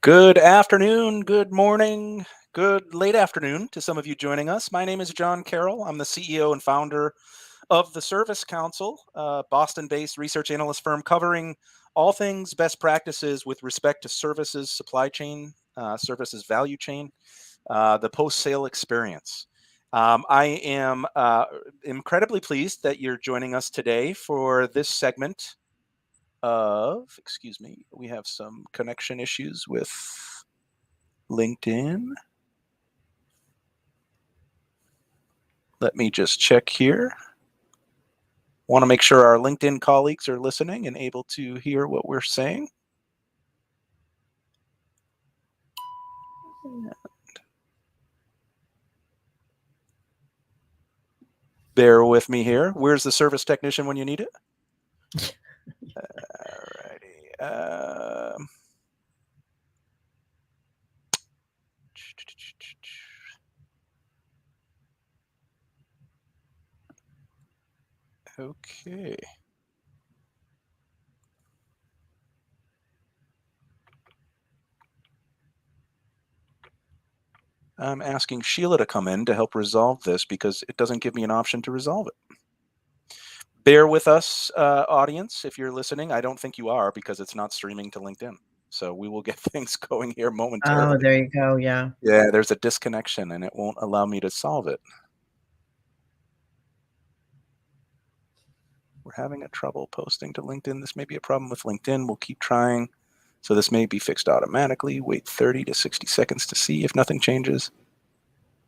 Good afternoon, good morning, good late afternoon to some of you joining us. My name is John Carroll. I'm the CEO and founder of the Service Council, a Boston-based research analyst firm covering all things best practices with respect to services, supply chain, services value chain, the post-sale experience. I am incredibly pleased that you're joining us today for this segment excuse me, we have some connection issues with LinkedIn. Let me just check here. Want to make sure our LinkedIn colleagues are listening and able to hear what we're saying. Bear with me here. Where's the service technician when you need it? Alrighty. Okay. I'm asking Sheila to come in to help resolve this because it doesn't give me an option to resolve it. Bear with us, audience, if you're listening. I don't think you are because it's not streaming to LinkedIn. So we will get things going here momentarily. Oh, there you go. Yeah. Yeah, there's a disconnection and it won't allow me to solve it. We're having a trouble posting to LinkedIn. This may be a problem with LinkedIn. We'll keep trying. So this may be fixed automatically. Wait 30 to 60 seconds to see if nothing changes.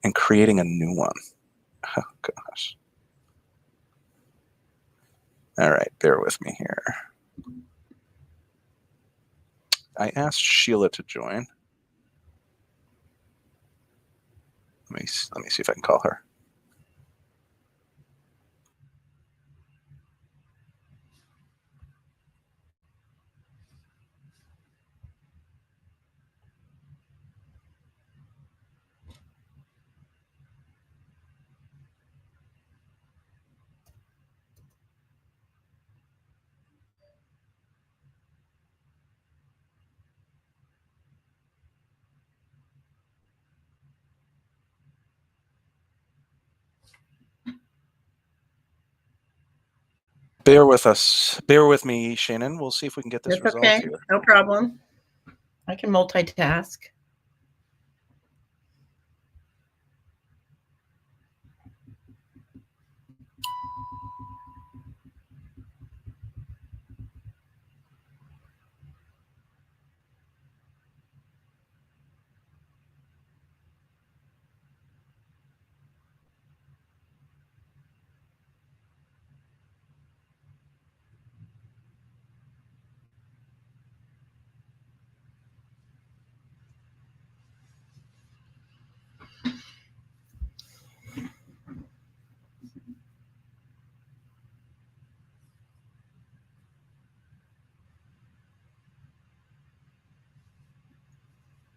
And creating a new one. Oh, gosh. All right, bear with me here. I asked Sheila to join. Let me see if I can call her. Bear with us. Bear with me, Shannon. We'll see if we can get this That's resolved okay. here. No problem. I can multitask.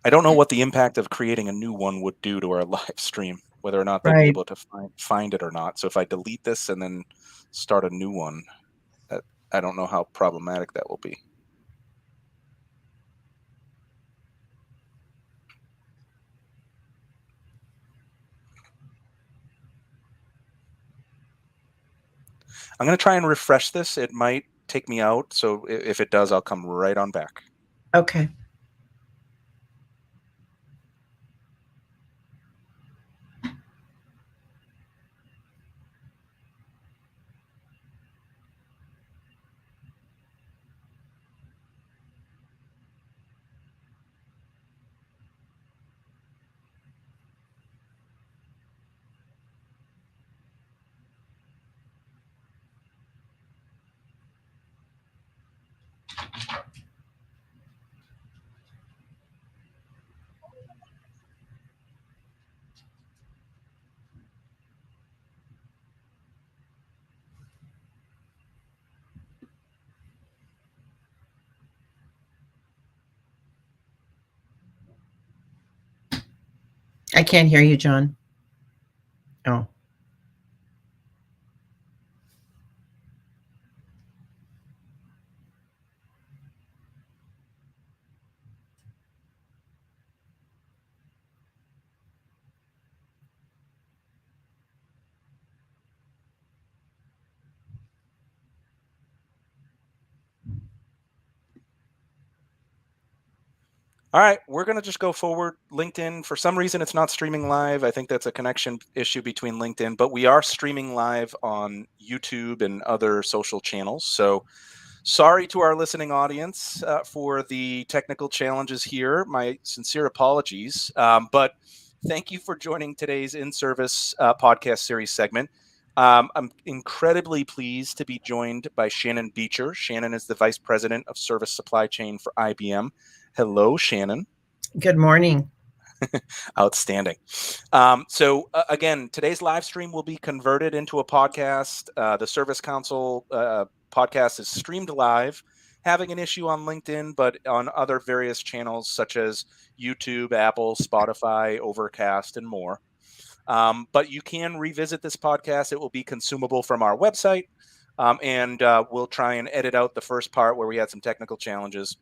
I don't know what the impact of creating a new one would do to our live stream, whether or not they'd be Right. able to find it or not. So if I delete this and then start a new one, I don't know how problematic that will be. I'm going to try and refresh this. It might take me out. So if it does, I'll come right on back. Okay. I can't hear you, John. Oh. All right, we're going to just go forward. LinkedIn, for some reason, it's not streaming live. I think that's a connection issue between LinkedIn, but we are streaming live on YouTube and other social channels. So sorry to our listening audience for the technical challenges here. My sincere apologies. But thank you for joining today's inService podcast series segment. I'm incredibly pleased to be joined by Shannon Beecher. Shannon is the Vice President of Service Supply Chain for IBM. Hello, Shannon. Good morning. Outstanding. Again, today's live stream will be converted into a podcast. The Service Council podcast is streamed live, having an issue on LinkedIn, but on other various channels such as YouTube, Apple, Spotify, Overcast, and more. But you can revisit this podcast. It will be consumable from our website, and we'll try and edit out the first part where we had some technical challenges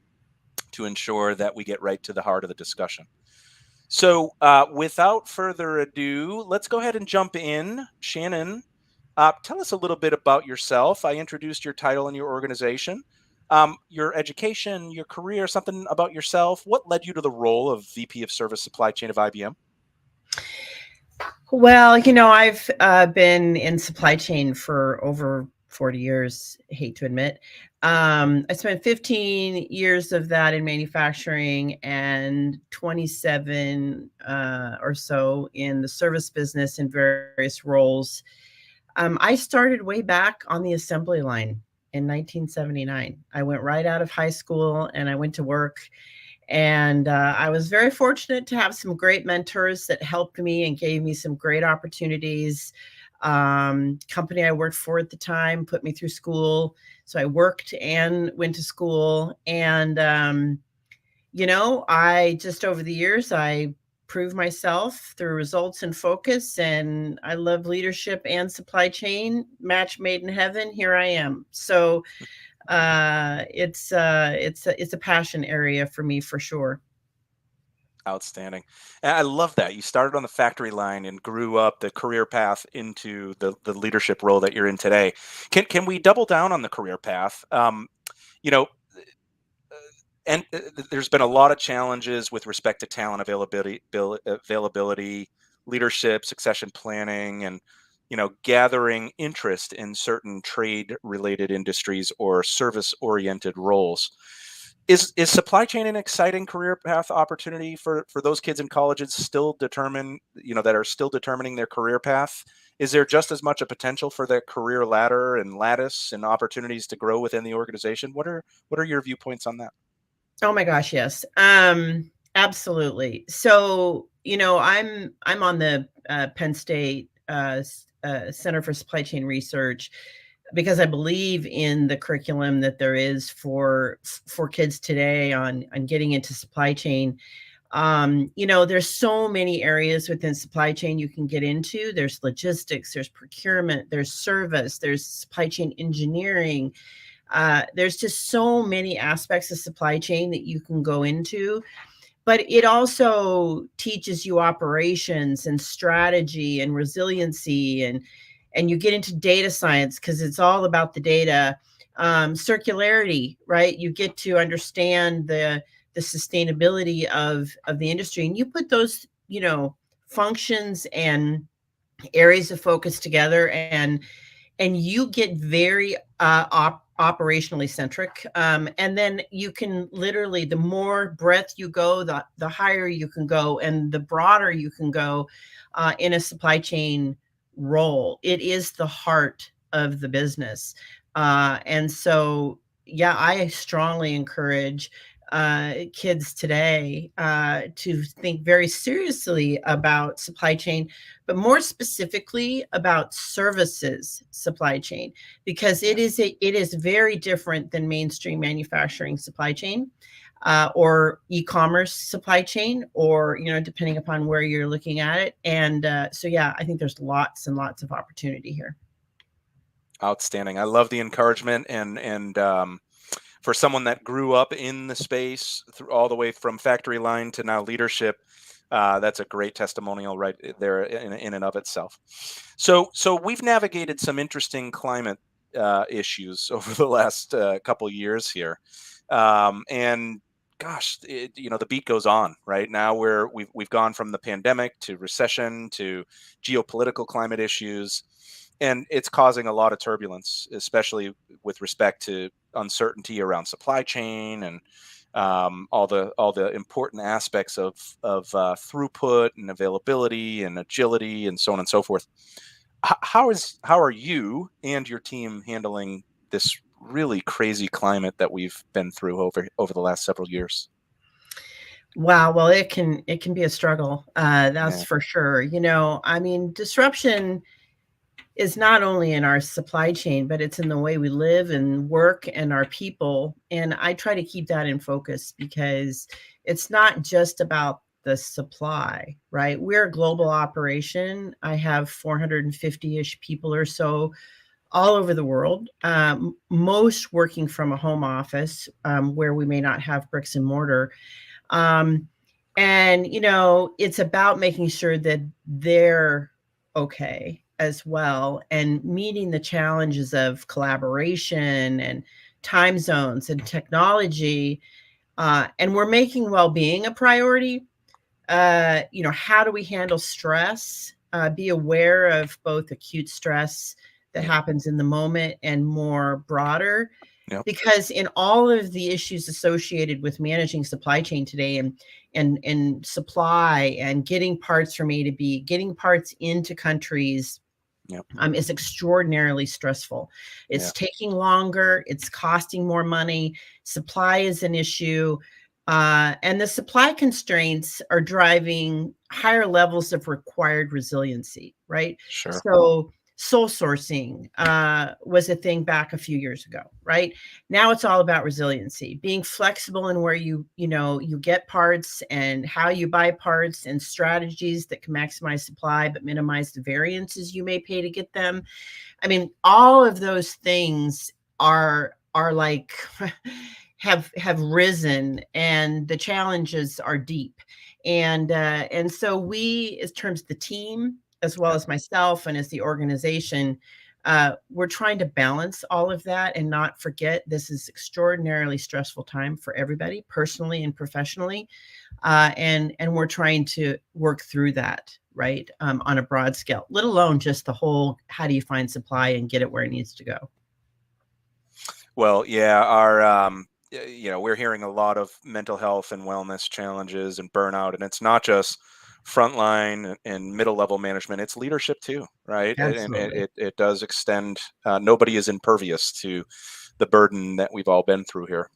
to ensure that we get right to the heart of the discussion. So without further ado, let's go ahead and jump in. Shannon, tell us a little bit about yourself. I introduced your title and your organization, your education, your career, something about yourself. What led you to the role of VP of Service Supply Chain of IBM? Well, I've been in supply chain for over 40 years, hate to admit. I spent 15 years of that in manufacturing and 27 or so in the service business in various roles. I started way back on the assembly line in 1979. I went right out of high school and I went to work. And I was very fortunate to have some great mentors that helped me and gave me some great opportunities. Company I worked for at the time put me through school. So I worked and went to school. And, I just over the years, I proved myself through results and focus. And I love leadership and supply chain. Match made in heaven. Here I am. So it's a passion area for me for sure. Outstanding. And I love that. You started on the factory line and grew up the career path into the leadership role that you're in today. Can we double down on the career path? You know, and there's been a lot of challenges with respect to talent availability, leadership, succession planning, and gathering interest in certain trade related industries or service oriented roles. Is supply chain an exciting career path opportunity for those kids in colleges still that are still determining their career path? Is there just as much a potential for their career ladder and lattice and opportunities to grow within the organization? What are your viewpoints on that? Oh my gosh, yes. Absolutely. So, I'm on the Penn State Center for Supply Chain Research because I believe in the curriculum that there is for kids today on getting into supply chain. There's so many areas within supply chain you can get into. There's logistics, there's procurement, there's service, there's supply chain engineering. There's just so many aspects of supply chain that you can go into, but it also teaches you operations and strategy and resiliency, and you get into data science because it's all about the data. Circularity, right? You get to understand the sustainability of the industry, and you put those functions and areas of focus together, and you get very operationally centric. And then you can literally, the more breadth you go, the higher you can go and the broader you can go in a supply chain role. It is the heart of the business. And so, yeah, I strongly encourage kids today to think very seriously about supply chain, but more specifically about services supply chain, because it is very different than mainstream manufacturing supply chain or e-commerce supply chain, or depending upon where you're looking at it. And so, yeah, I think there's lots and lots of opportunity here. Outstanding. I love the encouragement and for someone that grew up in the space through all the way from factory line to now leadership, that's a great testimonial right there in and of itself. So we've navigated some interesting climate issues over the last couple years here, and gosh, the beat goes on right now, where we've gone from the pandemic to recession to geopolitical climate issues, and it's causing a lot of turbulence, especially with respect to uncertainty around supply chain and all the important aspects of throughput and availability and agility and so on and so forth. How are you and your team handling this really crazy climate that we've been through over the last several years? Wow, well, it can be a struggle, that's Yeah, for sure. I mean, disruption is not only in our supply chain, but it's in the way we live and work and our people. And I try to keep that in focus because it's not just about the supply, right? We're a global operation. I have 450-ish people or so all over the world, most working from a home office, where we may not have bricks and mortar. Um, and, it's about making sure that they're okay as well and meeting the challenges of collaboration and time zones and technology. And we're making well-being a priority. How do we handle stress? Be aware of both acute stress that yeah, happens in the moment and more broader, yep, because in all of the issues associated with managing supply chain today and supply and getting parts from A to B, getting parts into countries, yep, is extraordinarily stressful. yeah, It's taking longer, it's costing more money, supply is an issue. And the supply constraints are driving higher levels of required resiliency, right? sure, So, sole sourcing was a thing back a few years ago, right? Now it's all about resiliency, being flexible in where you get parts and how you buy parts and strategies that can maximize supply but minimize the variances you may pay to get them. I mean, all of those things are like have risen, and the challenges are deep. And so we, as terms of the team, as well yeah, as myself and as the organization, we're trying to balance all of that and not forget this is extraordinarily stressful time for everybody, personally and professionally. And we're trying to work through that, right, on a broad scale, let alone just the whole how do you find supply and get it where it needs to go. well, yeah, our we're hearing a lot of mental health and wellness challenges and burnout, and it's not just frontline and middle level management; it's leadership too, right? And Absolutely. it does extend. Nobody is impervious to the burden that we've all been through here.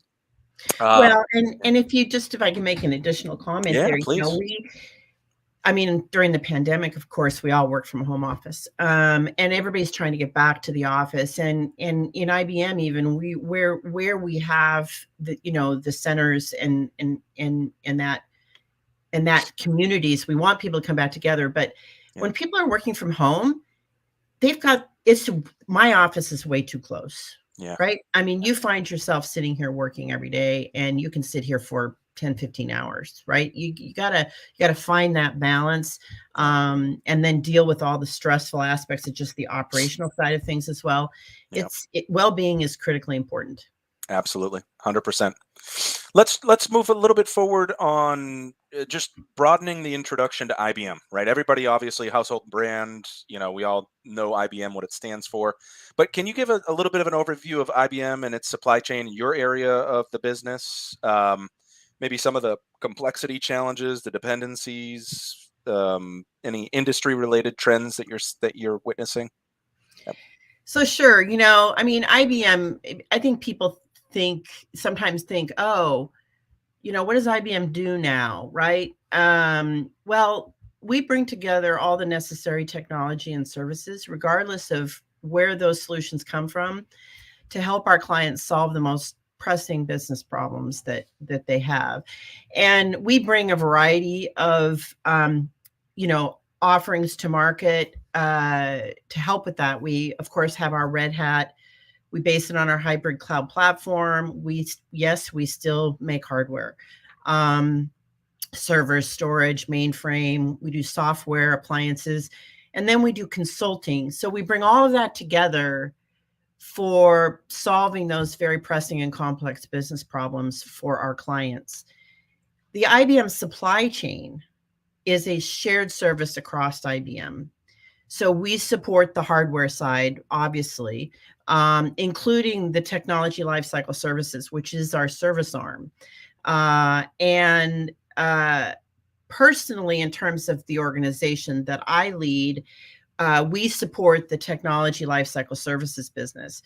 Um, Well, and if I can make an additional comment yeah, there, please. I mean, during the pandemic, of course, we all worked from home office, and everybody's trying to get back to the office. And in IBM, even where we have the centers and that communities, we want people to come back together. But Yeah, when people are working from home, they've got it's my office is way too close, yeah, right? I mean, you find yourself sitting here working every day and you can sit here for 10, 15 hours, right? You gotta find that balance, yeah, and then deal with all the stressful aspects of just the operational side of things as well. yeah. Well-being is critically important. Absolutely, 100%. Let's move a little bit forward on just broadening the introduction to IBM, right? Everybody obviously household brand, we all know IBM, what it stands for. But can you give a little bit of an overview of IBM and its supply chain in your area of the business? Maybe some of the complexity challenges, the dependencies, any industry related trends that you're witnessing? Yep. So sure, I mean, IBM, I think people sometimes think, oh, what does IBM do now, right? Well, we bring together all the necessary technology and services, regardless of where those solutions come from, to help our clients solve the most pressing business problems that they have. And we bring a variety of offerings to market to help with that. We, of course, have our Red Hat. We base it on our hybrid cloud platform. We still make hardware, um, servers, storage, mainframe. We do software, appliances, and then we do consulting. So we bring all of that together for solving those very pressing and complex business problems for our clients. The IBM supply chain is a shared service across IBM. So we support the hardware side, obviously, including the technology lifecycle services, which is our service arm. And personally, in terms of the organization that I lead, we support the technology lifecycle services business.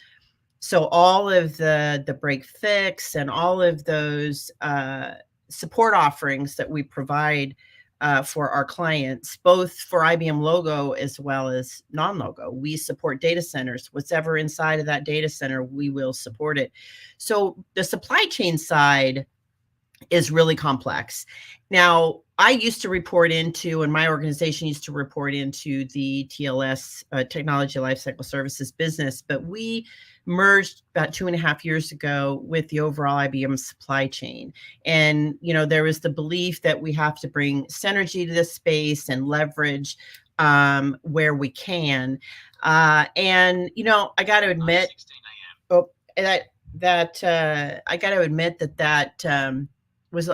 So all of the break fix and all of those support offerings that we provide for our clients, both for IBM logo as well as non-logo. We support data centers. Whatever inside of that data center, we will support it. So the supply chain side is really complex. Now, I used to report into, and my organization used to report into the TLS, Technology Lifecycle Services business, but we merged about 2.5 years ago with the overall IBM supply chain. And, there was the belief that we have to bring synergy to this space and leverage where we can. And, I got to admit, I got to admit that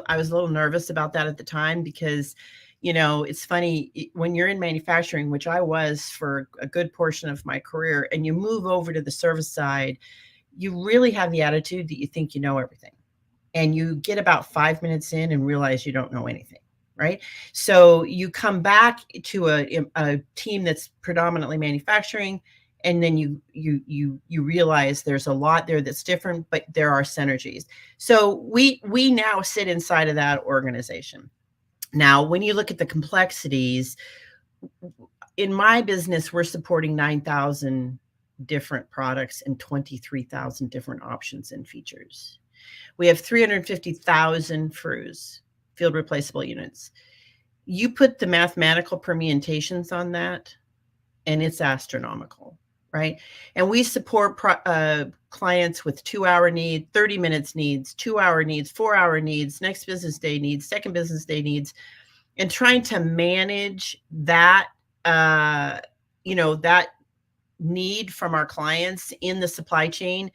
I was a little nervous about that at the time because, it's funny when you're in manufacturing, which I was for a good portion of my career, and you move over to the service side, you really have the attitude that you think you know everything. And you get about 5 minutes in and realize you don't know anything. Right. So you come back to a team that's predominantly manufacturing, and then you realize there's a lot there that's different, but there are synergies. So we now sit inside of that organization. Now, when you look at the complexities, in my business, we're supporting 9,000 different products and 23,000 different options and features. We have 350,000 FRUs, field replaceable units. You put the mathematical permutations on that, and it's astronomical, right? And we support clients with 2-hour need, 30 minutes needs, 2-hour needs, 4-hour needs, next business day needs, second business day needs, and trying to manage that, that need from our clients in the supply chain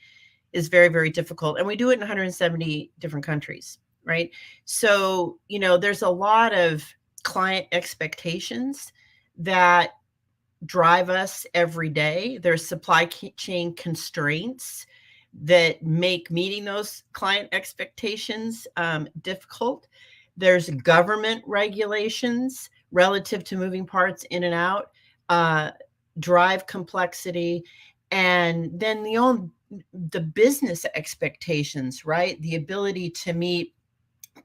is very, very difficult. And we do it in 170 different countries, right? So, there's a lot of client expectations that drive us every day. There's supply chain constraints that make meeting those client expectations difficult. There's government regulations relative to moving parts in and out, drive complexity, and then the business expectations, right? The ability to meet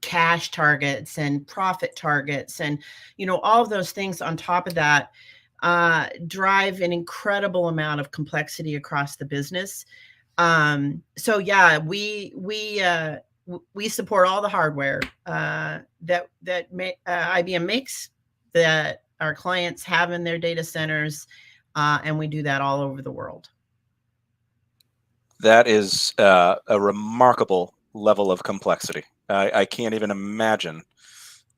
cash targets and profit targets and, all of those things on top of that drive an incredible amount of complexity across the business. So yeah, we support all the hardware that IBM makes, that our clients have in their data centers, and we do that all over the world. That is a remarkable level of complexity. I can't even imagine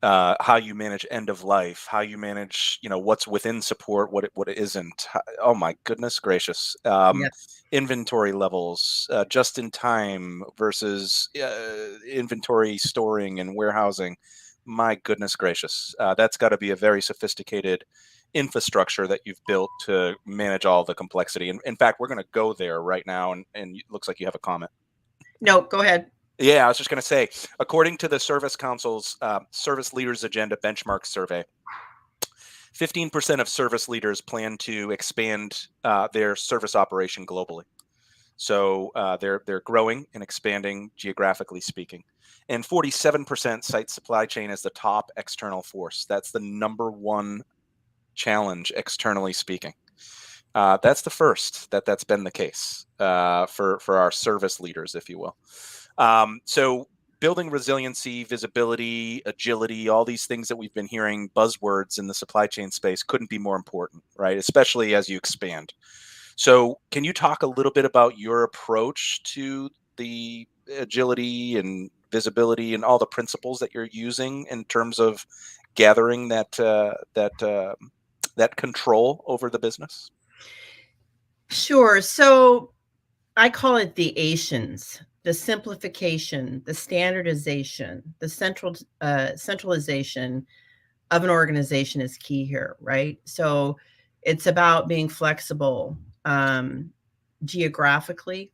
how you manage end of life, how you manage, what's within support, what it isn't. Oh my goodness gracious. Yep. Inventory levels, just in time versus inventory storing and warehousing. My goodness gracious. That's got to be a very sophisticated infrastructure that you've built to manage all the complexity. And in fact, we're going to go there right now. And it looks like you have a comment. No, go ahead. Yeah, I was just going to say, according to the Service Council's Service Leaders Agenda Benchmark Survey, 15% of service leaders plan to expand their service operation globally. So they're growing and expanding geographically speaking. And 47% cite supply chain as the top external force. That's the number one challenge externally speaking. That's the first that's been the case for our service leaders, if you will. So building resiliency, visibility, agility, all these things that we've been hearing buzzwords in the supply chain space couldn't be more important, right? Especially as you expand. So can you talk a little bit about your approach to the agility and visibility and all the principles that you're using in terms of gathering that control over the business? Sure. So I call it the ASIANs. The simplification, the standardization, the centralization of an organization is key here, right? So it's about being flexible geographically,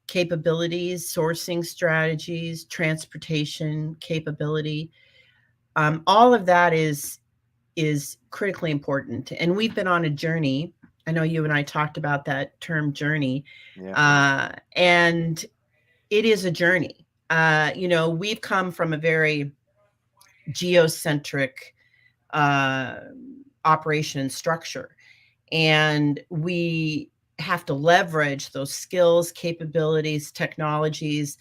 capabilities, sourcing strategies, transportation capability. All of that is critically important. And we've been on a journey. I know you and I talked about that term journey. Yeah. And it is a journey. We've come from a very geocentric uh, operation and structure, and we have to leverage those skills, capabilities, technologies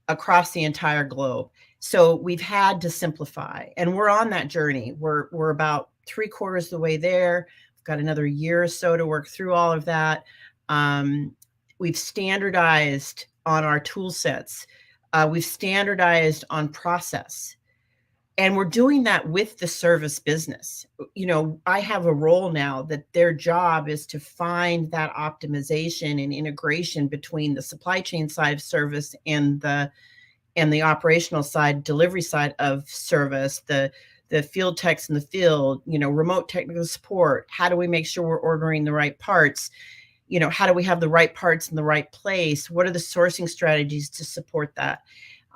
across the entire globe. So we've had to simplify, and we're on that journey. We're about 3/4 of the way there. We've got another year or so to work through all of that. We've standardized on our tool sets. We've standardized on process. And we're doing that with the service business. I have a role now that their job is to find that optimization and integration between the supply chain side of service and the operational side, delivery side of service, the field techs in the field, remote technical support. How do we make sure we're ordering the right parts? How do we have the right parts in the right place? What are the sourcing strategies to support that?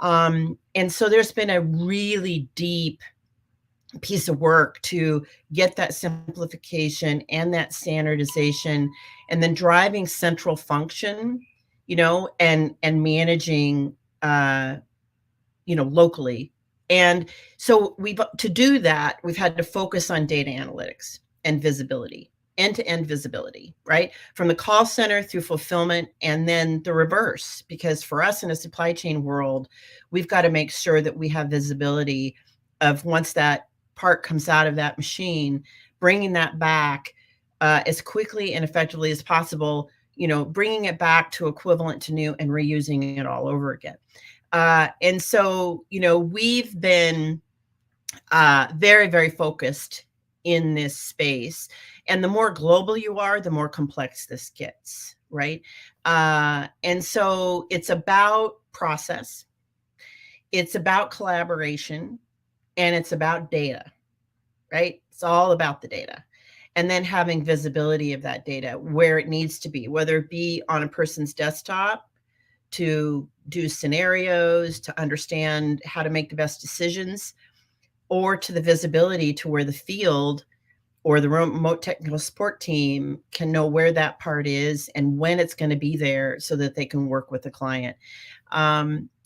And so there's been a really deep piece of work to get that simplification and that standardization, and then driving central function, and managing, locally. And so to do that, we've had to focus on data analytics and visibility, end-to-end visibility, right? From the call center through fulfillment, and then the reverse, because for us in a supply chain world, we've got to make sure that we have visibility of once that part comes out of that machine, bringing that back as quickly and effectively as possible, bringing it back to equivalent to new and reusing it all over again. And so, we've been very, very focused in this space. And the more global you are, the more complex this gets, right? And so it's about process, it's about collaboration, and it's about data, right? It's all about the data. And then having visibility of that data where it needs to be, whether it be on a person's desktop to do scenarios, to understand how to make the best decisions, or to the visibility to where the field or the remote technical support team can know where that part is and when it's going to be there so that they can work with the client.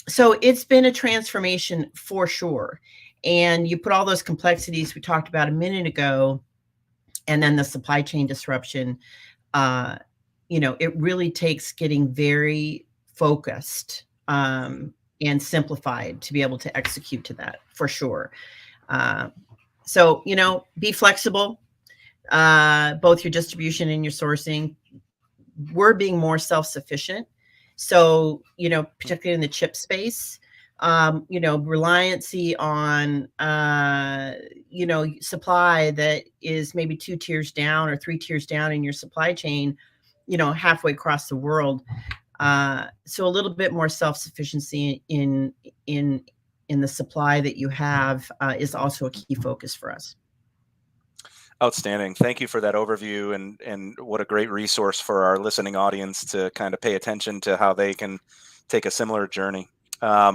So it's been a transformation for sure. And you put all those complexities we talked about a minute ago, and then the supply chain disruption, it really takes getting very focused and simplified to be able to execute to that for sure. So, be flexible, both your distribution and your sourcing. We're being more self-sufficient. So, particularly in the chip space, reliancy on, supply that is maybe 2 tiers down or 3 tiers down in your supply chain, halfway across the world. So a little bit more self-sufficiency in the supply that you have is also a key focus for us. Outstanding. Thank you for that overview, and what a great resource for our listening audience to kind of pay attention to how they can take a similar journey. I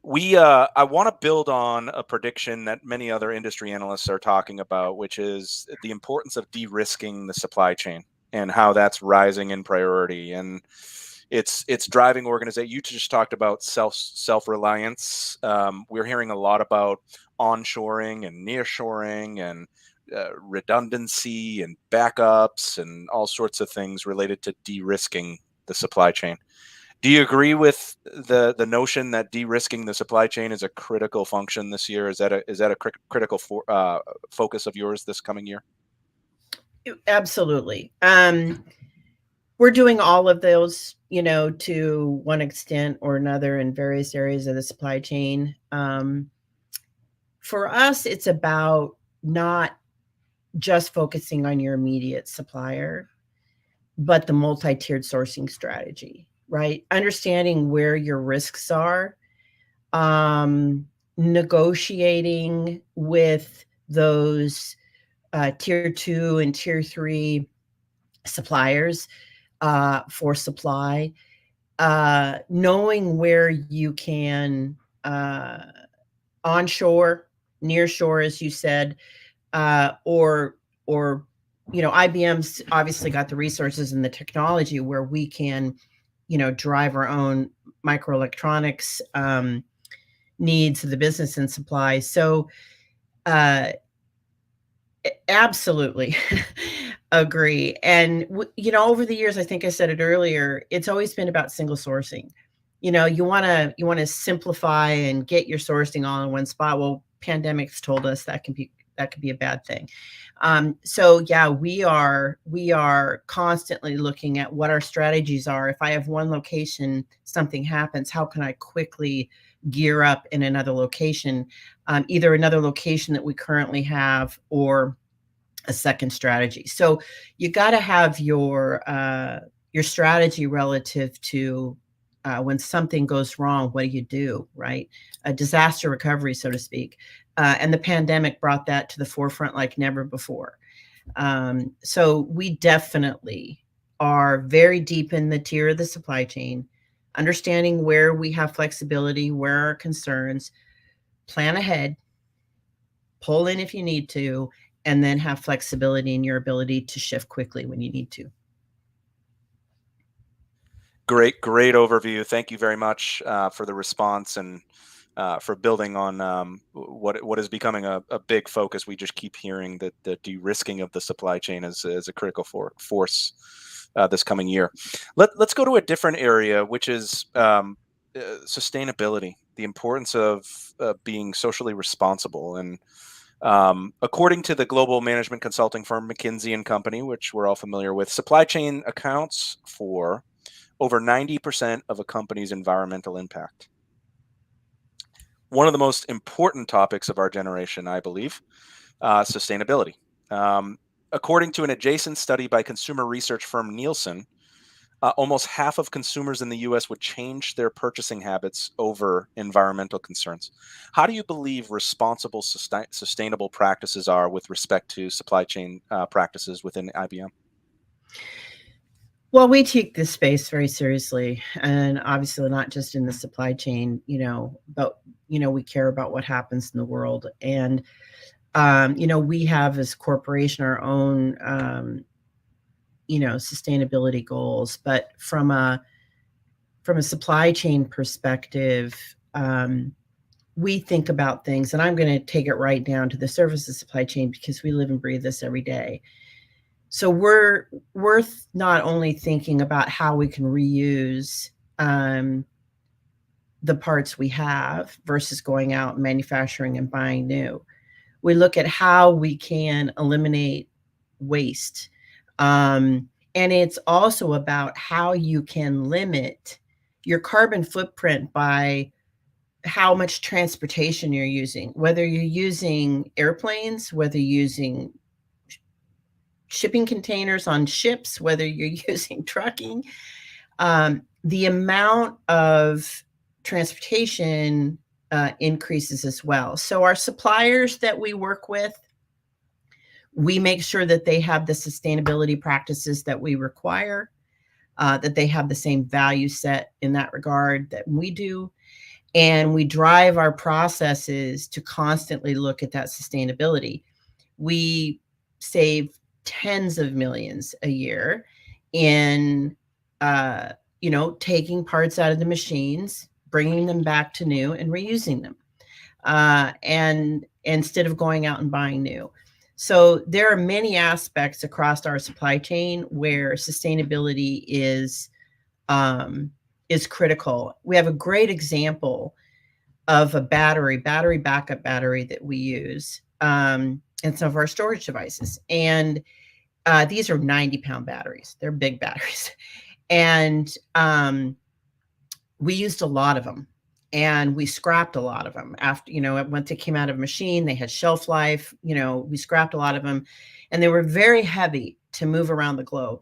want to build on a prediction that many other industry analysts are talking about, which is the importance of de-risking the supply chain and how that's rising in priority. And it's driving organization. You just talked about self-reliance. We're hearing a lot about onshoring and nearshoring and redundancy and backups and all sorts of things related to de-risking the supply chain. Do you agree with the notion that de-risking the supply chain is a critical function this year? Is that a critical focus of yours this coming year? Absolutely. We're doing all of those, to one extent or another in various areas of the supply chain. For us, it's about not just focusing on your immediate supplier, but the multi-tiered sourcing strategy. right? Understanding where your risks are, negotiating with those tier 2 and tier 3 suppliers for supply, knowing where you can onshore, near shore, as you said, or IBM's obviously got the resources and the technology where we can, drive our own microelectronics needs of the business and supply. So, uh, absolutely agree. And over the years, I think I said it earlier, it's always been about single sourcing. You want to simplify and get your sourcing all in one spot. Well, pandemics told us that could be a bad thing. So yeah, we are constantly looking at what our strategies are. If I have one location, something happens, how can I quickly gear up in another location, either another location that we currently have or a second strategy. So you got to have your strategy relative to when something goes wrong. What do? Right? A disaster recovery, so to speak. And the pandemic brought that to the forefront like never before. So we definitely are very deep in the tier of the supply chain, understanding where we have flexibility, where our concerns, plan ahead, pull in if you need to, and then have flexibility in your ability to shift quickly when you need to. Great, great overview. Thank you very much for the response and for building on what is becoming a big focus. We just keep hearing that the de-risking of the supply chain is a critical force this coming year. Let's go to a different area, which is sustainability, the importance of being socially responsible. And according to the global management consulting firm McKinsey and Company, which we're all familiar with, supply chain accounts for over 90% of a company's environmental impact. One of the most important topics of our generation, I believe, sustainability. According to an adjacent study by consumer research firm Nielsen, almost half of consumers in the US would change their purchasing habits over environmental concerns. How do you believe responsible, sustainable practices are with respect to supply chain practices within IBM? Well, we take this space very seriously, and obviously not just in the supply chain, but we care about what happens in the world. And we have as a corporation our own sustainability goals, but from a supply chain perspective, we think about things, and I'm going to take it right down to the services supply chain because we live and breathe this every day. So we're not only thinking about how we can reuse the parts we have versus going out and manufacturing and buying new. We look at how we can eliminate waste. And it's also about how you can limit your carbon footprint by how much transportation you're using, whether you're using airplanes, whether you're using shipping containers on ships, whether you're using trucking. The amount of transportation increases as well. So our suppliers that we work with, we make sure that they have the sustainability practices that we require, that they have the same value set in that regard that we do. And we drive our processes to constantly look at that sustainability. We save tens of millions a year in, taking parts out of the machines, bringing them back to new and reusing them. And instead of going out and buying new. So there are many aspects across our supply chain where sustainability is critical. We have a great example of a battery backup battery that we use in some of our storage devices. And these are 90-pound batteries. They're big batteries. And we used a lot of them. And we scrapped a lot of them after, once they came out of a machine, they had shelf life, we scrapped a lot of them, and they were very heavy to move around the globe.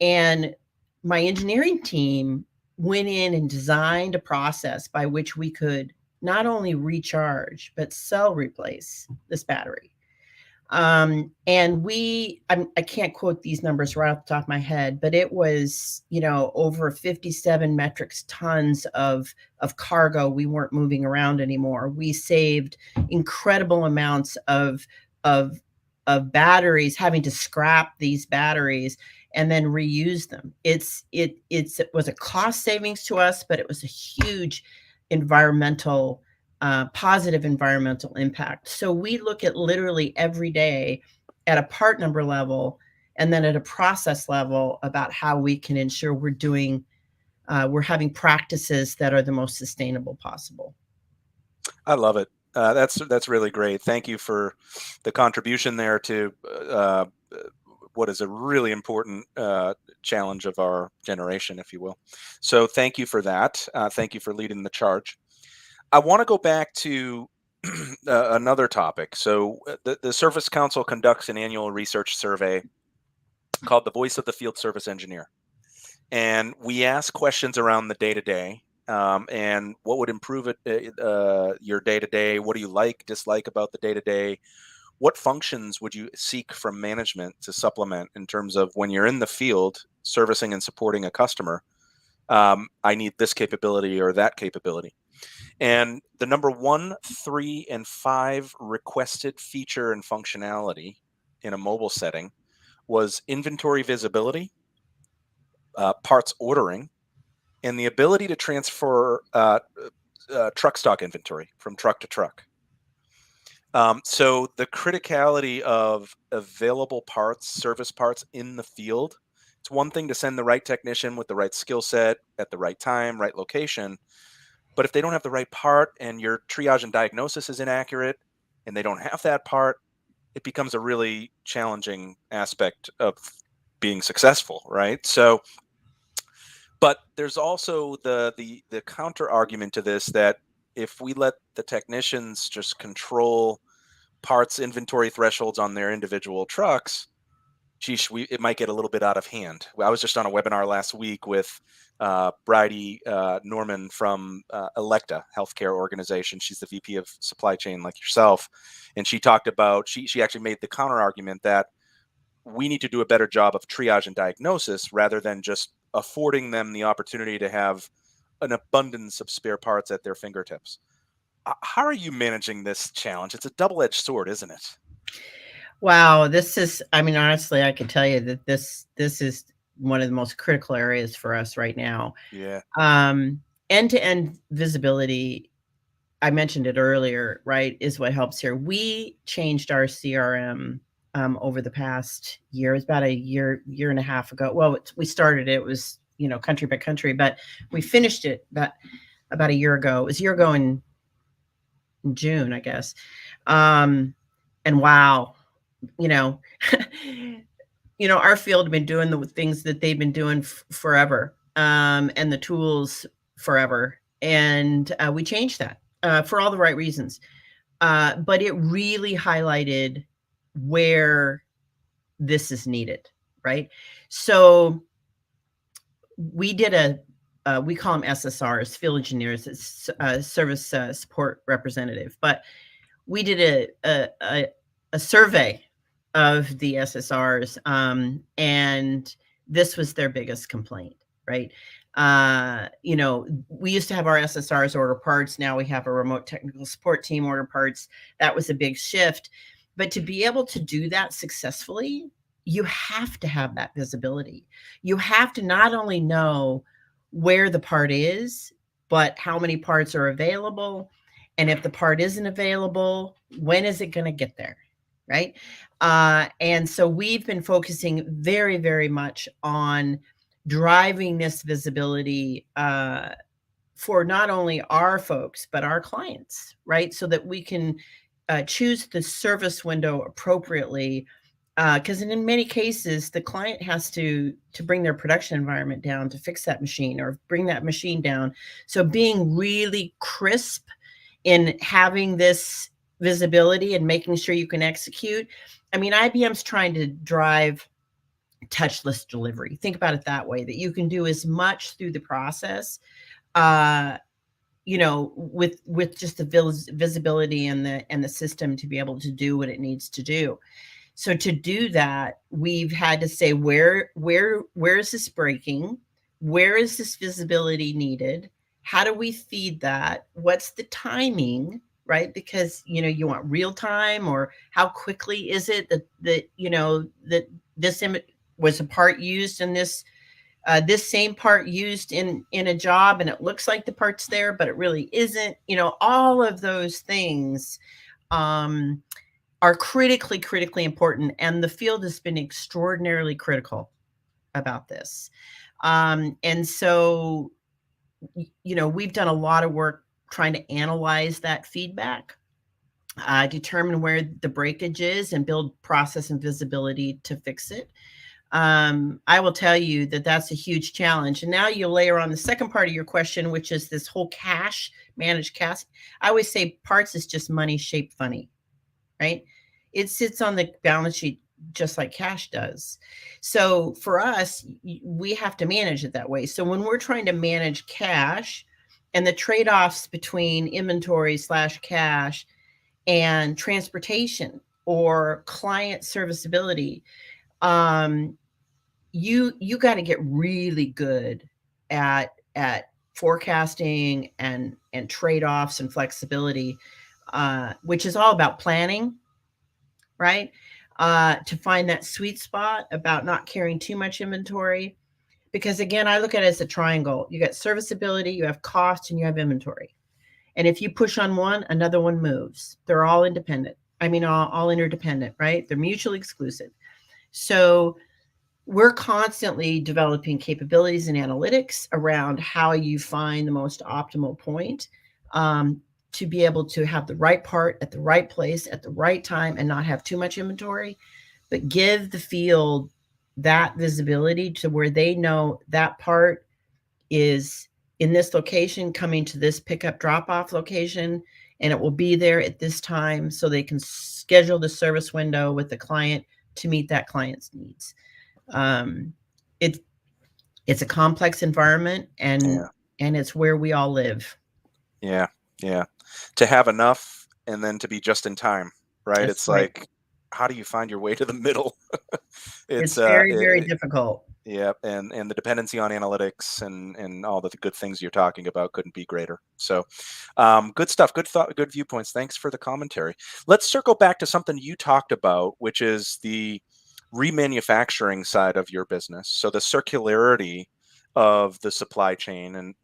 And my engineering team went in and designed a process by which we could not only recharge, but cell replace this battery. And I can't quote these numbers right off the top of my head, but it was, over 57 metric tons of cargo we weren't moving around anymore. We saved incredible amounts of batteries, having to scrap these batteries and then reuse them. It was a cost savings to us, but it was a huge environmental positive environmental impact. So we look at literally every day at a part number level and then at a process level about how we can ensure we're having practices that are the most sustainable possible. I love it. That's really great. Thank you for the contribution there to what is a really important challenge of our generation, if you will. So thank you for that. Thank you for leading the charge. I want to go back to another topic. So the Service Council conducts an annual research survey called the Voice of the Field Service Engineer. And we ask questions around the day-to-day and what would improve your day-to-day. What do you like, dislike about the day-to-day? What functions would you seek from management to supplement in terms of when you're in the field servicing and supporting a customer? I need this capability or that capability. And the number 1, 3, and 5 requested feature and functionality in a mobile setting was inventory visibility, parts ordering, and the ability to transfer truck stock inventory from truck to truck. So the criticality of available parts, service parts in the field, it's one thing to send the right technician with the right skill set at the right time, right location. But if they don't have the right part and your triage and diagnosis is inaccurate and they don't have that part, it becomes a really challenging aspect of being successful, right? So, but there's also the counter argument to this that if we let the technicians just control parts inventory thresholds on their individual trucks, it might get a little bit out of hand. I was just on a webinar last week with Bridie Norman from Electa Healthcare Organization. She's the VP of supply chain like yourself. And she talked about, she actually made the counter argument that we need to do a better job of triage and diagnosis rather than just affording them the opportunity to have an abundance of spare parts at their fingertips. How are you managing this challenge? It's a double-edged sword, isn't it? Wow, honestly, I can tell you that this is one of the most critical areas for us right now. Yeah. End-to-end visibility, I mentioned it earlier, right, is what helps here. We changed our CRM over the past year. It was about a year and a half ago. Well, we started it was, country by country, but we finished it about a year ago. It was a year ago in June, I guess. And wow, our field have been doing the things that they've been doing forever, and the tools forever. And we changed that for all the right reasons. But it really highlighted where this is needed, right? So we did we call them SSRs, field engineers, it's service support representative. But we did a survey of the SSRs, and this was their biggest complaint, right? We used to have our SSRs order parts. Now we have a remote technical support team order parts. That was a big shift. But to be able to do that successfully, you have to have that visibility. You have to not only know where the part is, but how many parts are available. And if the part isn't available, when is it going to get there? Right. And so we've been focusing very, very much on driving this visibility for not only our folks, but our clients, right? So that we can choose the service window appropriately. Because in many cases, the client has to bring their production environment down to fix that machine or bring that machine down. So being really crisp in having this visibility and making sure you can execute. I mean, IBM's trying to drive touchless delivery. Think about it that way, that you can do as much through the process, uh, with just the visibility and the system to be able to do what it needs to do. So to do that, we've had to say, where is this breaking? Where is this visibility needed? How do we feed that? What's the timing, right? Because, you want real time, or how quickly is it that this was a part used in this same part used in a job, and it looks like the part's there, but it really isn't. All of those things are critically important, and the field has been extraordinarily critical about this. And so, we've done a lot of work trying to analyze that feedback, determine where the breakage is, and build process and visibility to fix it. I will tell you that that's a huge challenge. And now you layer on the second part of your question, which is this whole managed cash. I always say parts is just money shaped funny, right? It sits on the balance sheet just like cash does. So for us, we have to manage it that way. So when we're trying to manage cash and the trade-offs between inventory/cash and transportation or client serviceability, you got to get really good at forecasting and trade-offs and flexibility, which is all about planning, right? To find that sweet spot about not carrying too much inventory. Because again, I look at it as a triangle. You got serviceability, you have cost, and you have inventory. And if you push on one, another one moves. They're all independent. I mean, all interdependent, right? They're mutually exclusive. So we're constantly developing capabilities and analytics around how you find the most optimal point, to be able to have the right part at the right place at the right time and not have too much inventory, but give the field that visibility to where they know that part is in this location, coming to this pickup drop-off location, and it will be there at this time, so they can schedule the service window with the client to meet that client's needs. It's a complex environment, and it's where we all live. Yeah. To have enough and then to be just in time, right? That's It's right. like, how do you find your way to the middle? It's very, very difficult. Yeah, and the dependency on analytics and all the good things you're talking about couldn't be greater. So, good stuff, good thought, good viewpoints. Thanks for the commentary. Let's circle back to something you talked about, which is the remanufacturing side of your business. So the circularity of the supply chain and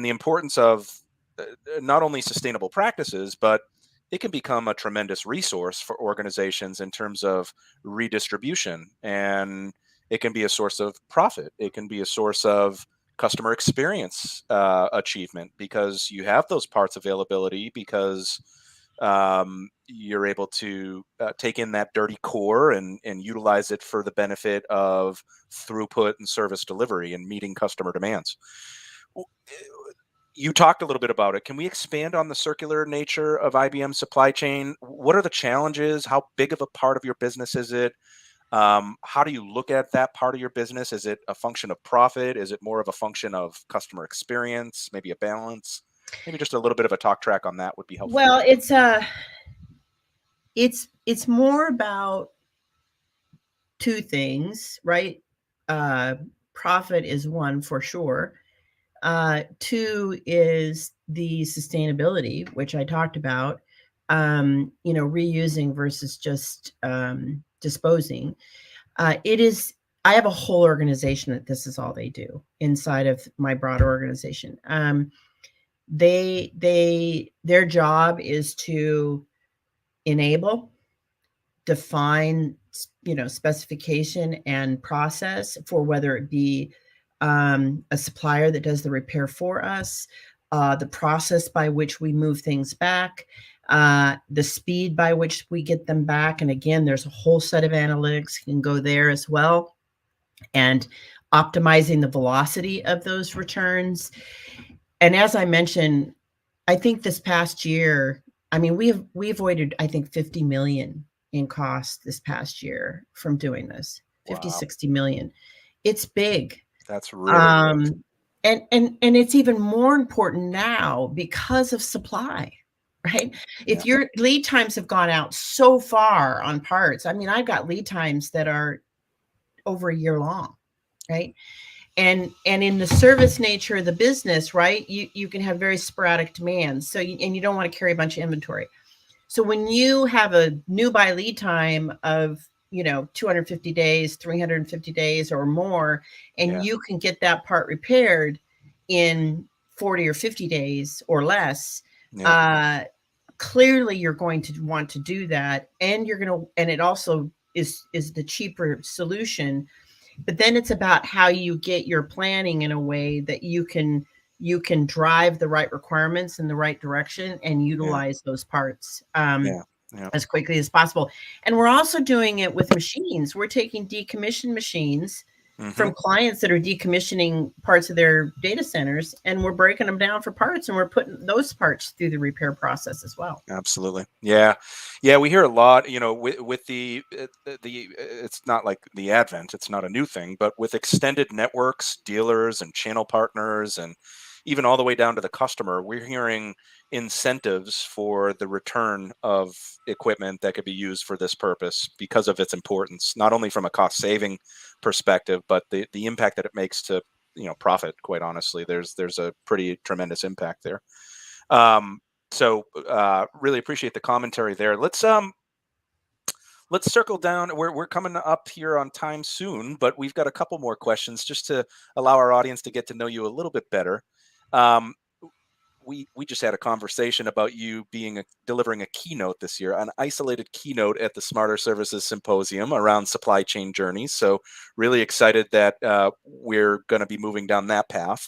the importance of not only sustainable practices, but it can become a tremendous resource for organizations in terms of redistribution, and it can be a source of profit. It can be a source of customer experience achievement, because you have those parts availability, because you're able to take in that dirty core and utilize it for the benefit of throughput and service delivery and meeting customer demands. You talked a little bit about it. Can we expand on the circular nature of IBM supply chain? What are the challenges? How big of a part of your business is it? How do you look at that part of your business? Is it a function of profit? Is it more of a function of customer experience? Maybe a balance? Maybe just a little bit of a talk track on that would be helpful. Well, it's more about two things, right? Profit is one for sure. Two is the sustainability, which I talked about, reusing versus just disposing. I have a whole organization that this is all they do inside of my broader organization. Their job is to enable, define, specification and process for whether it be a supplier that does the repair for us, the process by which we move things back, the speed by which we get them back. And again, there's a whole set of analytics can go there as well, and optimizing the velocity of those returns. And as I mentioned, I think this past year, I mean, we avoided, I think, 50 million in costs this past year from doing this. 50, Wow. 60 million. It's big. That's really big. And it's even more important now because of supply, right? Yeah. If your lead times have gone out so far on parts, I mean, I've got lead times that are over a year long, right? And in the service nature of the business, right, you can have very sporadic demands. So and you don't want to carry a bunch of inventory. So when you have a new buy lead time of 250 days, 350 days or more, and Yeah. you can get that part repaired in 40 or 50 days or less, Yeah. clearly you're going to want to do that, and and it also is the cheaper solution. But then it's about how you get your planning in a way that you can drive the right requirements in the right direction and Yeah. utilize those parts Yeah. Yeah. as quickly as possible. And we're also doing it with machines. We're taking decommissioned machines Hmm. from clients that are decommissioning parts of their data centers, and we're breaking them down for parts, and we're putting those parts through the repair process as well. Absolutely. Yeah. Yeah. We hear a lot, with it's not like the advent, it's not a new thing, but with extended networks, dealers and channel partners, and even all the way down to the customer, we're hearing incentives for the return of equipment that could be used for this purpose because of its importance, not only from a cost saving perspective, but the impact that it makes to, profit, quite honestly. There's a pretty tremendous impact there. So really appreciate the commentary there. Let's circle down. We're coming up here on time soon, but we've got a couple more questions just to allow our audience to get to know you a little bit better. Um, we just had a conversation about you delivering a keynote this year, an isolated keynote at the Smarter Services Symposium around supply chain journeys. So really excited that we're going to be moving down that path.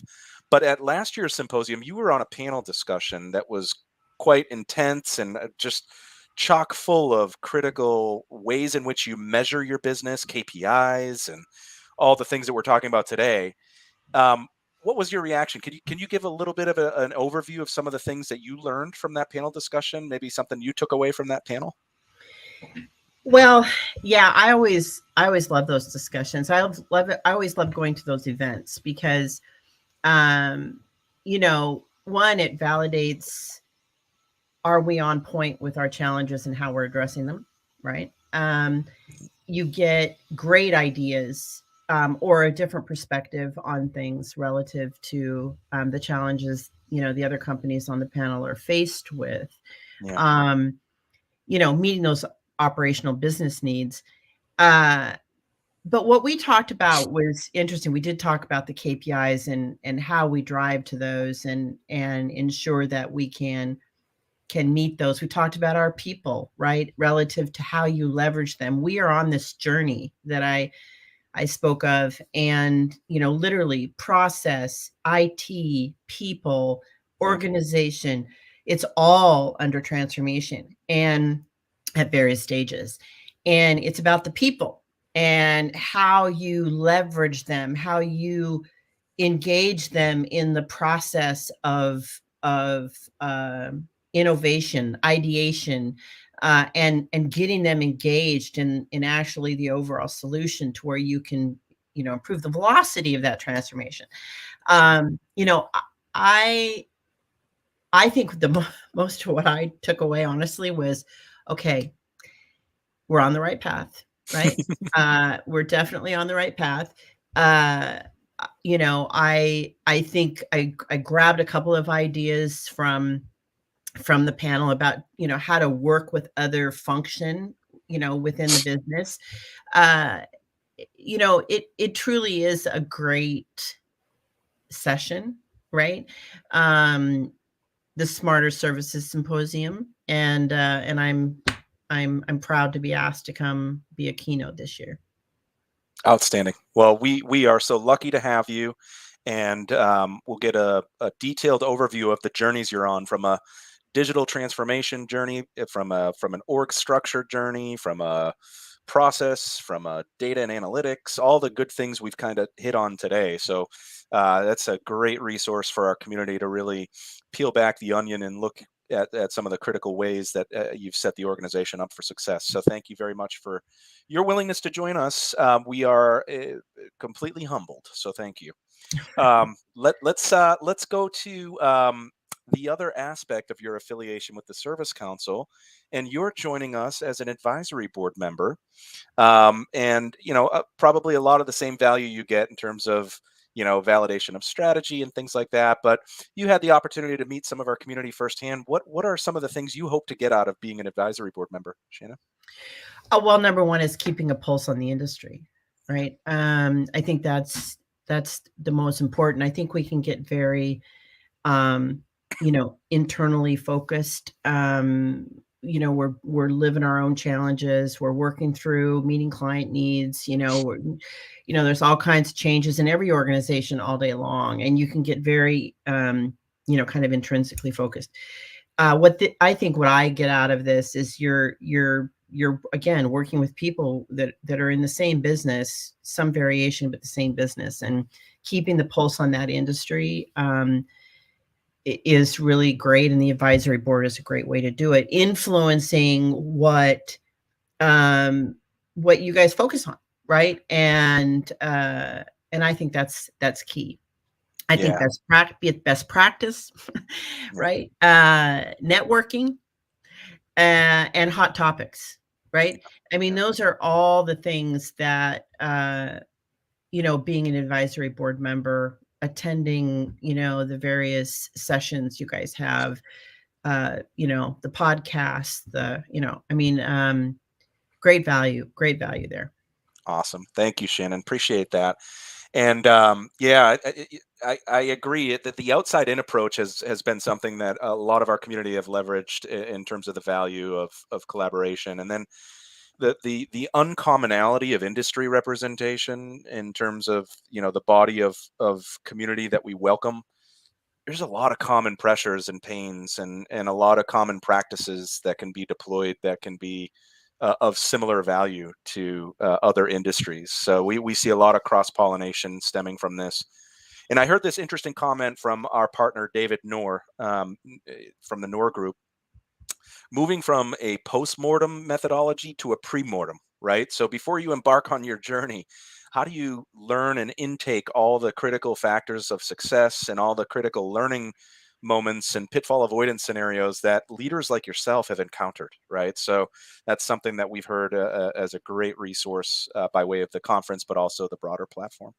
But at last year's symposium, you were on a panel discussion that was quite intense and just chock full of critical ways in which you measure your business, KPIs, and all the things that we're talking about today. Um, what was your reaction? Can you give a little bit of an overview of some of the things that you learned from that panel discussion? Maybe something you took away from that panel? Well, yeah, I always love those discussions. Love it. I always love going to those events because um one, it validates, are we on point with our challenges and how we're addressing them, right? You get great ideas, or a different perspective on things relative to the challenges the other companies on the panel are faced with. Yeah. um, Meeting those operational business needs. uh, but what we talked about was interesting. We did talk about the KPIs and how we drive to those and ensure that we can meet those. We talked about our people, right? Relative to how you leverage them. We are on this journey that I spoke of, and literally process, IT, people, Yeah. organization. It's all under transformation and at various stages. And it's about the people and how you leverage them, how you engage them in the process of innovation, ideation, and getting them engaged in actually the overall solution to where you can improve the velocity of that transformation. um, you know I I think most of what I took away honestly was, okay, we're on the right path, right? We're definitely on the right path. uh I think I grabbed a couple of ideas from the panel about how to work with other function within the business. uh it truly is a great session, right? um the Smarter Services Symposium, and I'm proud to be asked to come be a keynote this year. Outstanding. Well, we are so lucky to have you, and we'll get a detailed overview of the journeys you're on, from a digital transformation journey, from an org structure journey, from a process, from a data and analytics, all the good things we've kind of hit on today. So that's a great resource for our community to really peel back the onion and at some of the critical ways that you've set the organization up for success. So thank you very much for your willingness to join us. We are completely humbled. So thank you. Let's go to the other aspect of your affiliation with the Service Council, and you're joining us as an advisory board member. And probably a lot of the same value you get in terms of validation of strategy and things like that. But you had the opportunity to meet some of our community firsthand. What are some of the things you hope to get out of being an advisory board member, Shannon? Well, number one is keeping a pulse on the industry, right? I think that's the most important. I think we can get very internally focused. We're living our own challenges. We're working through meeting client needs. There's all kinds of changes in every organization all day long, and you can get very, kind of intrinsically focused. I think what I get out of this is you're again working with people that are in the same business, some variation, but the same business, and keeping the pulse on that industry is really great. And the advisory board is a great way to do it, influencing what you guys focus on, right? And I think that's key. I think best practice, right? Networking and hot topics, right? I mean, those are all the things that being an advisory board member, attending, the various sessions you guys have, the podcast, great value there. Awesome. Thank you, Shannon. Appreciate that. And I agree that the outside in approach has been something that a lot of our community have leveraged in terms of the value of collaboration. And then the uncommonality of industry representation in terms of the body of community that we welcome. There's a lot of common pressures and pains and a lot of common practices that can be deployed that can be of similar value to other industries. So we see a lot of cross-pollination stemming from this. And I heard this interesting comment from our partner, David Knorr, from the Knorr Group, moving from a post-mortem methodology to a pre-mortem, right? So before you embark on your journey, how do you learn and intake all the critical factors of success and all the critical learning moments and pitfall avoidance scenarios that leaders like yourself have encountered, right? So that's something that we've heard as a great resource by way of the conference, but also the broader platform.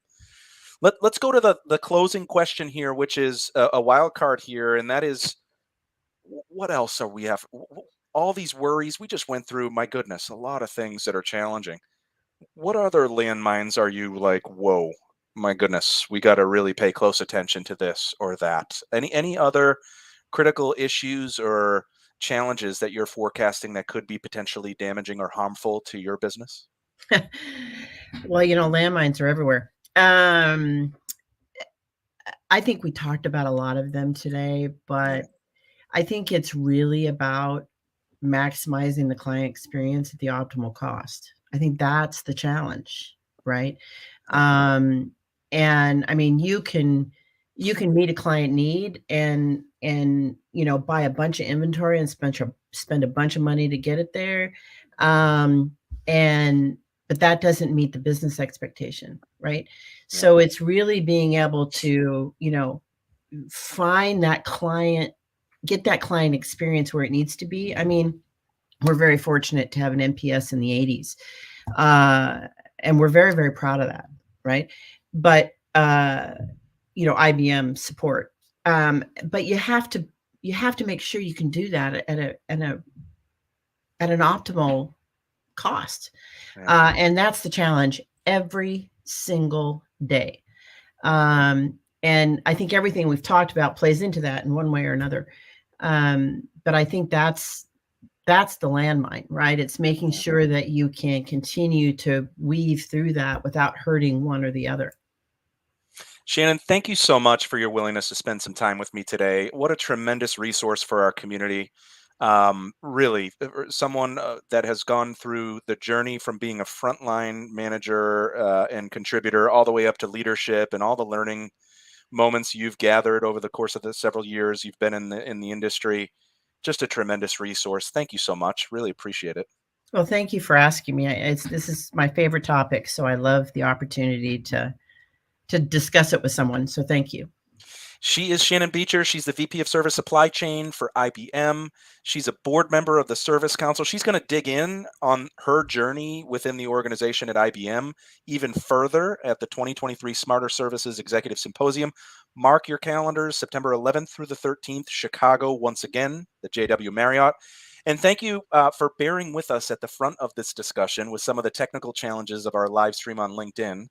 Let's go to the closing question here, which is a wild card here, and that is, what else are we have? All these worries we just went through, my goodness, a lot of things that are challenging. What other landmines are you like, whoa, my goodness, we got to really pay close attention to this or that? Any other critical issues or challenges that you're forecasting that could be potentially damaging or harmful to your business? Well, landmines are everywhere. I think we talked about a lot of them today, but I think it's really about maximizing the client experience at the optimal cost. I think that's the challenge, right? And I mean, you can meet a client need and buy a bunch of inventory and spend a bunch of money to get it there. But that doesn't meet the business expectation, right? So it's really being able to, find that client, get that client experience where it needs to be. I mean, we're very fortunate to have an NPS in the 80s. And we're very, very proud of that, right? But, IBM Support. But you have to make sure you can do that at an optimal cost. And that's the challenge every single day. And I think everything we've talked about plays into that in one way or another. But I think that's the landmine, right? It's making sure that you can continue to weave through that without hurting one or the other. Shannon, thank you so much for your willingness to spend some time with me today. What a tremendous resource for our community. Really, someone that has gone through the journey from being a frontline manager and contributor all the way up to leadership and all the learning moments you've gathered over the course of the several years you've been in the industry. just a tremendous resource. Thank you so much. Really appreciate it. Well, thank you for asking me. This is my favorite topic, so I love the opportunity to discuss it with someone. So thank you. She is Shannon Beecher. She's the VP of Service Supply Chain for IBM. She's a board member of the Service Council. She's going to dig in on her journey within the organization at IBM even further at the 2023 Smarter Services Executive Symposium. Mark your calendars, September 11th through the 13th, Chicago, once again, the JW Marriott. And thank you for bearing with us at the front of this discussion with some of the technical challenges of our live stream on LinkedIn.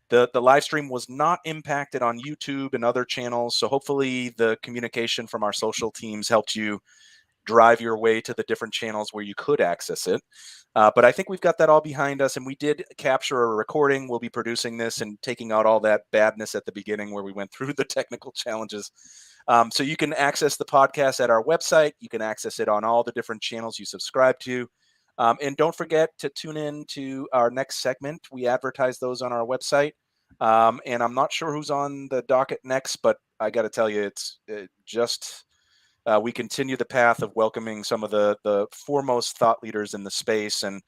The live stream was not impacted on YouTube and other channels, so hopefully the communication from our social teams helped you drive your way to the different channels where you could access it. But I think we've got that all behind us, and we did capture a recording. We'll be producing this and taking out all that badness at the beginning where we went through the technical challenges. So you can access the podcast at our website. You can access it on all the different channels you subscribe to. And don't forget to tune in to our next segment. We advertise those on our website. And I'm not sure who's on the docket next, but I got to tell you, we continue the path of welcoming some of the foremost thought leaders in the space. And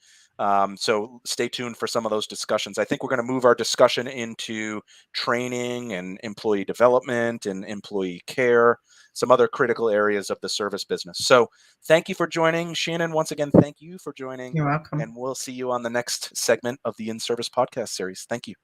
so stay tuned for some of those discussions. I think we're going to move our discussion into training and employee development and employee care, some other critical areas of the service business. So thank you for joining. Shannon, once again, thank you for joining. You're welcome. And we'll see you on the next segment of the inService podcast series. Thank you.